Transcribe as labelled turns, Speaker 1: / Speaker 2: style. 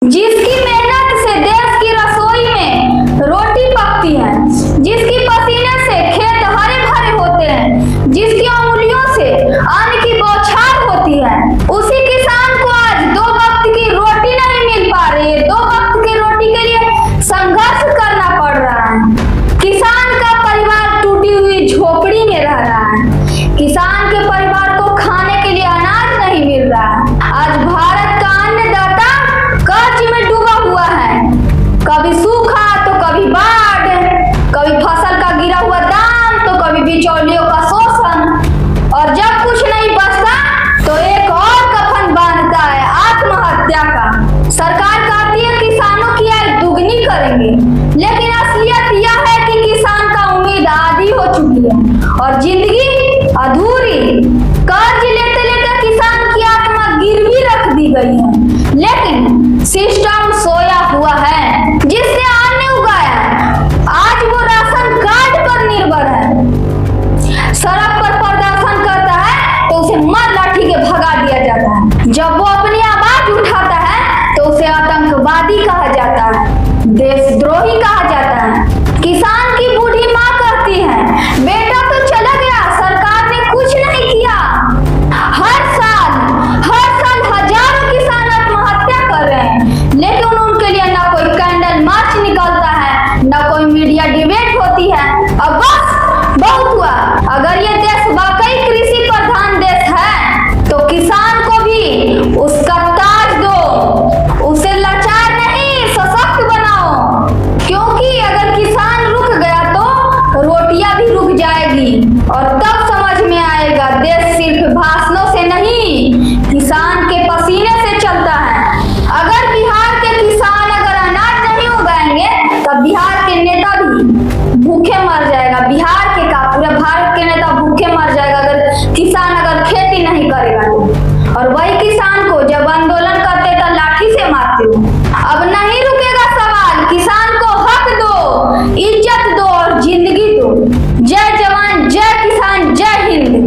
Speaker 1: जिसकी मेहनत से देश की रसोई में रोटी पकती है, जिसकी पसीने से खेत हरे भरे होते हैं, जिसकी उंगलियों से अन्न की बौछार होती है, उसी किसान को आज 2 वक्त की रोटी नहीं मिल पा रही है। 2 वक्त की रोटी के लिए संघर्ष करना पड़ रहा है। किसान का परिवार टूटी हुई झोपड़ी में रह रहा है। किसान के परिवार को खाने के लिए अनाज नहीं मिल रहा है। आज भारत का अन्नदाता कर्ज में डूबा हुआ है। कभी सूखा तो कभी बाढ़, कभी फसल का गिरा हुआ दाम तो कभी बिचौलियों का शोषण, और जब कुछ नहीं बचता तो एक और कफन बांधता है आत्महत्या का। सरकार कहती है किसानों की आय दुगनी करेंगे, लेकिन असलियत यह है कि किसान का उम्मीद आधी हो चुकी है और जिंदगी अधूरी। कर्ज लेते लेते किसान की आत्मा गिरवी रख दी गई है, लेकिन सिस्टम सोया हुआ है। जिसने अन्न उगाया आज वो राशन कार्ड पर निर्भर है। सड़क पर प्रदर्शन करता है तो उसे मार लाठी के भगा दिया जाता है। जब वो अपनी आवाज उठाता है तो उसे आतंकवादी कहा जाता है।